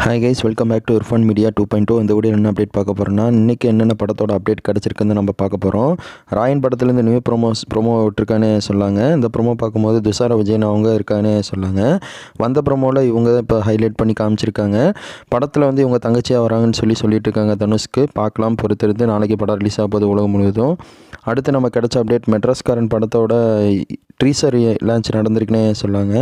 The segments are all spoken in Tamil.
Hi guys, welcome back to Irfan media 2.0. இந்த வீடியோ என்ன அப்டேட் பார்க்க போகிறோம்னா, இன்றைக்கி என்னென்ன படத்தோட அப்டேட் கிடச்சிருக்குன்னு நம்ம பார்க்க போகிறோம். ராயன் படத்துலேருந்து நியூ ப்ரோமோ விட்டுருக்கானே சொல்லாங்க. இந்த ப்ரோமோ பார்க்கும்போது துஷாரா விஜயன் அவங்க இருக்கானே சொல்லாங்க. வந்த ப்ரோமோவில் இவங்க தான் இப்போ ஹைலைட் பண்ணி காமிச்சிருக்காங்க. படத்தில் வந்து இவங்க தங்கச்சியாக வராங்கன்னு சொல்லிட்டு இருக்காங்க தனுஷ்க்கு. பார்க்கலாம், பொறுத்திருந்து. நாளைக்கு படம் ரிலீஸ் ஆக போகுது உலகம் முழுவதும். அடுத்து நம்ம கிடச்ச அப்டேட் மெட்ராஸ்காரன் படத்தோட ட்ரீசர் லான்ச் நடந்திருக்குன்னே சொல்லாங்க.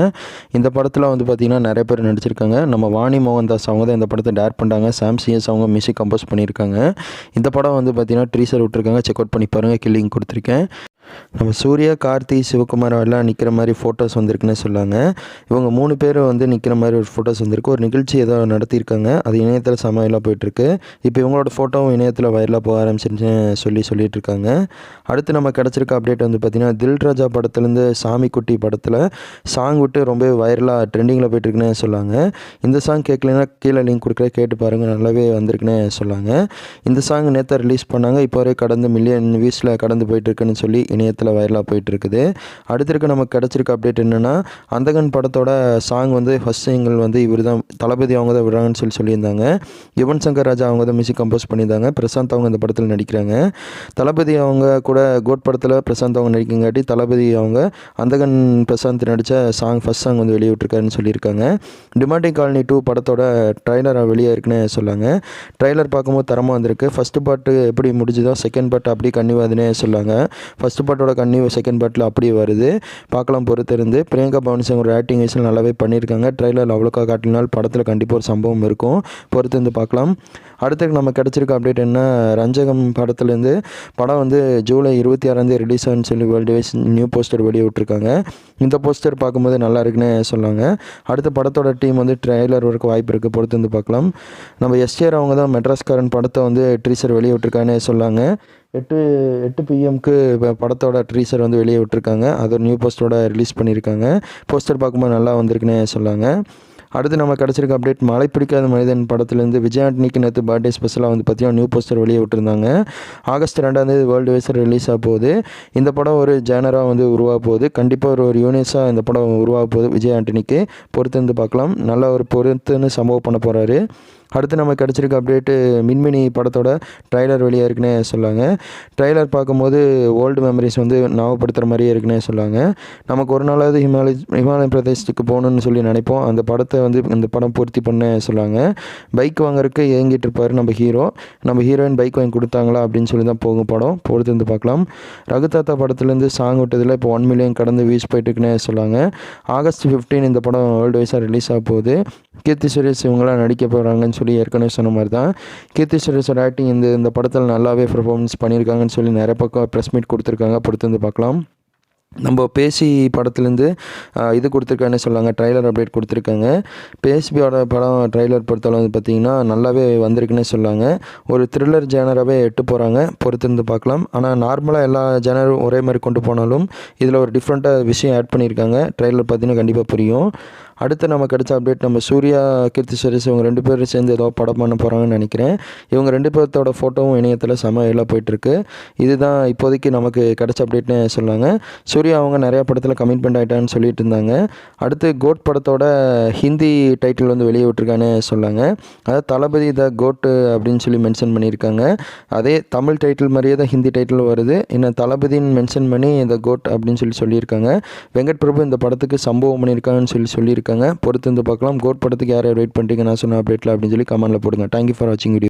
இந்த படத்தில் வந்து பார்த்திங்கன்னா நிறைய பேர் நடிச்சிருக்காங்க. நம்ம வாணி மோகன்தாஸ் அவங்க தான் இந்த படத்தை டேரக்ட் பண்ணுறாங்க. சாம் சிஎஸ் அவங்க மியூசிக் கம்போஸ் பண்ணியிருக்காங்க. இந்த படம் வந்து பார்த்திங்கன்னா ட்ரீசர் விட்டுருக்காங்க. செக் அவுட் பண்ணி பாருங்கள், கில்லிங் கொடுத்துருக்கேன். நம்ம சூர்யா, கார்த்தி, சிவகுமார் எல்லாம் நிற்கிற மாதிரி ஃபோட்டோஸ் வந்திருக்குன்னு சொல்லாங்க. இவங்க 3 பேர் வந்து நிற்கிற மாதிரி ஒரு ஃபோட்டோஸ் வந்திருக்கு. ஒரு நிகழ்ச்சி ஏதோ நடத்தியிருக்காங்க. அது இணையத்தில் சமையலாக போயிட்டுருக்கு. இப்போ இவங்களோட ஃபோட்டோவும் இணையத்தில் வைரலாக போக ஆரம்பிச்சிருச்சுன்னு சொல்லிட்டு இருக்காங்க. அடுத்து நம்ம கிடச்சிருக்க அப்டேட் வந்து பார்த்திங்கன்னா, தில் ராஜா படத்துலேருந்து சாமி குட்டி படத்தில் சாங் விட்டு ரொம்ப வைரலாக ட்ரெண்டிங்கில் போயிட்டுருக்குன்னு சொல்லாங்க. இந்த சாங் கேட்கலன்னா கீழே லிங்க் கொடுக்குற, கேட்டு பாருங்கள், நல்லாவே வந்திருக்குன்னு சொல்லாங்க. இந்த சாங் நேற்று ரிலீஸ் பண்ணாங்க. இப்போ வரை கடந்து மில்லியன் வியூஸில் கடந்து போயிட்டுருக்குன்னு சொல்லி இணையத்தில் வைரலாக போயிட்டுருக்குது. அடுத்திருக்கு நமக்கு கிடச்சிருக்க அப்டேட் என்னென்னா, அந்தகன் படத்தோட சாங் வந்து ஃபஸ்ட் சிங்கிள் வந்து இவர் தான், தளபதி அவங்க தான் விடுறாங்கன்னு சொல்லியிருந்தாங்க. யுவன் சங்கர் ராஜா அவங்க தான் மியூசிக் கம்போஸ் பண்ணியிருந்தாங்க. பிரசாந்த் அவங்க இந்த படத்தில் நடிக்கிறாங்க. தளபதி அவங்க கூட கோட் படத்தில் பிரசாந்த் அவங்க நடிக்கங்காட்டி தளபதி அவங்க அந்தகன் பிரசாந்த் நடித்த ஃபஸ்ட் சாங் வந்து வெளியே விட்டுருக்காருன்னு சொல்லியிருக்காங்க. டிமாண்டிங் காலனி 2 படத்தோட ட்ரைலர் வெளியே இருக்குன்னு சொல்லாங்க. ட்ரைலர் பார்க்கும்போது தரமாக வந்திருக்கு. ஃபஸ்ட்டு பாட்டு எப்படி முடிஞ்சுதோ செகண்ட் பாட்டு அப்படியே கன்னிவாதுன்னே சொல்லாங்க. ஃபஸ்ட்டு பாட்டோட கன்னியூ செகண்ட் பாட்டில் அப்படியே வருது. பார்க்கலாம், பொறுத்திருந்து. பிரியங்கா பவன்சிங் ஒரு ஆக்டிங் வைஸில் நல்லாவே பண்ணியிருக்காங்க. ட்ரைலர் அவ்வளோக்கா காட்டினால் படத்தில் கண்டிப்பாக ஒரு சம்பவம் இருக்கும். பொறுத்திருந்து பார்க்கலாம். அடுத்து நம்ம கிடச்சிருக்க அப்டேட் என்ன, ரஞ்சகம் படத்துலேருந்து படம் வந்து ஜூலை 26 ரிலீஸ் ஆகுன்னு சொல்லி வேர்ல்டு வைஸ் நியூ போஸ்டர் வெளியே விட்டுருக்காங்க. இந்த போஸ்டர் பார்க்கும்போது நல்லா இருக்குன்னு சொன்னாங்க. அடுத்த படத்தோட டீம் வந்து ட்ரெய்லர் வரைக்கும் வாய்ப்பு இருக்குது. பொறுத்திருந்து பார்க்கலாம். நம்ம எஸ்டிஆர் அவங்க தான் மெட்ராஸ்காரன் படத்தை வந்து ட்ரீசர் வெளியே விட்டுருக்காங்கன்னு சொன்னாங்க. 8 PM படத்தோட ட்ரீசர் வந்து வெளியே விட்டுருக்காங்க. அது ஒரு நியூ போஸ்டரோட ரிலீஸ் பண்ணியிருக்காங்க. போஸ்டர் பார்க்கும்போது நல்லா வந்திருக்குன்னு சொன்னாங்க. அடுத்து நம்ம கிடச்சிருக்க அப்டேட், மழை பிடிக்காத மனிதன் படத்துலேருந்து விஜய் ஆண்டனிக்கு நேற்று பர்த்டே ஸ்பெஷலாக வந்து பார்த்திங்கன்னா நியூ போஸ்டர் வெளியே விட்டுருந்தாங்க. ஆகஸ்ட் 2 வேர்ல்டு வைஸ் ரிலீஸ் ஆக போகுது. இந்த படம் ஒரு ஜேனராக வந்து உருவாக போகுது. கண்டிப்பாக ஒரு யூனிஸாக இந்த படம் உருவாக போகுது விஜய் ஆண்டனிக்கு. பொறுத்திருந்து பார்க்கலாம். நல்ல ஒரு பொறுத்துன்னு சம்பவம் பண்ண போகிறாரு. அடுத்து நம்ம கிடச்சிருக்க அப்டேட்டு, மின்மினி படத்தோட ட்ரைலர் வெளியே இருக்குன்னே சொல்லாங்க. ட்ரைலர் பார்க்கும்போது ஓல்டு மெமரிஸ் வந்து ஞாபகப்படுத்துகிற மாதிரியே இருக்குன்னே சொல்லாங்க. நமக்கு ஒரு நாளாவது ஹிமாலய பிரதேசத்துக்கு போகணுன்னு சொல்லி நினைப்போம். அந்த படத்தை வந்து இந்த படம் பூர்த்தி பண்ண சொல்லாங்க. பைக் வாங்குறதுக்கு ஏங்கிட்டு இருப்பார் நம்ம ஹீரோ. நம்ம ஹீரோயின் பைக் வாங்கி கொடுத்தாங்களா அப்படின்னு சொல்லி தான் போகும் படம். பொறுத்து வந்து பார்க்கலாம். ரகுதாத்தா படத்துலேருந்து சாங் விட்டதில் இப்போ 1 மில்லியன் கடந்து வியூஸ் போயிட்டுருக்குன்னே சொல்லாங்க. ஆகஸ்ட் 15 இந்த படம் வேர்ல்டு வைஸாக ரிலீஸ் ஆக போகுது. கீர்த்தி சுரேஷ் இவங்களாம் நடிக்க போகிறாங்கன்னு சொல்லி ஏற்கனவே சொன்ன மாதிரி தான். கீர்த்தி சுரேஷோட ஆக்டிங் இந்த படத்தில் நல்லாவே பர்ஃபார்மன்ஸ் பண்ணியிருக்காங்கன்னு சொல்லி நிறைய பக்கம் ப்ரெஸ் மீட் கொடுத்துருக்காங்க. பொறுத்து வந்து பார்க்கலாம். நம்ம பேசி படத்துலேருந்து இது கொடுத்துருக்காங்கன்னு சொல்லாங்க. ட்ரைலர் அப்டேட் கொடுத்துருக்காங்க. பேசியோட படம் ட்ரைலர் பொறுத்தளவு வந்து பார்த்திங்கன்னா நல்லாவே வந்திருக்குன்னே சொல்லாங்க. ஒரு த்ரில்லர் ஜேனராகவே எட்டு போகிறாங்க. பொறுத்திருந்து பார்க்கலாம். ஆனால் நார்மலாக எல்லா ஜேனரும் ஒரே மாதிரி கொண்டு போனாலும் இதில் ஒரு டிஃப்ரெண்ட்டாக விஷயம் ஆட் பண்ணியிருக்காங்க. ட்ரைலர் பார்த்திங்கன்னா கண்டிப்பாக புரியும். அடுத்து நம்ம கிடச்ச அப்டேட், நம்ம சூர்யா, கீர்த்தி சுரேஷ் இவங்க 2 பேரும் சேர்ந்து ஏதோ படம் பண்ண போகிறாங்கன்னு நினைக்கிறேன். இவங்க 2 பேர்த்தோட ஃபோட்டோவும் இணையத்தில் சமையலாக போயிட்டுருக்கு. இதுதான் இப்போதைக்கு நமக்கு கிடச்ச அப்டேட்னு சொன்னாங்க. சூர்யா அவங்க நிறையா படத்தில் கமிட்மெண்ட் ஆகிட்டான்னு சொல்லிட்டு இருந்தாங்க. அடுத்து கோட் படத்தோட ஹிந்தி டைட்டில் வந்து வெளியே விட்டுருக்கான்னு சொன்னாங்க. அதாவது தளபதி த கோட்டு அப்படின்னு சொல்லி மென்ஷன் பண்ணியிருக்காங்க. அதே தமிழ் டைட்டில் மாதிரியே தான் ஹிந்தி டைட்டில் வருது. இன்னும் தளபதின்னு மென்ஷன் பண்ணி த கோட் அப்படின்னு சொல்லியிருக்காங்க. வெங்கட் பிரபு இந்த படத்துக்கு சம்பவம் பண்ணியிருக்காங்கன்னு சொல்லியிருக்காங்க. பொறுத்து வந்து பார்க்கலாம். கோட் படத்துக்கு யார் வெயிட் பண்ணுறீங்க நான் சொன்ன அப்டேட்டில் அப்படின்னு சொல்லி கமெண்ட்டில் போடுங்க. தேங்க்யூ ஃபார் வாட்சிங் வீடியோ.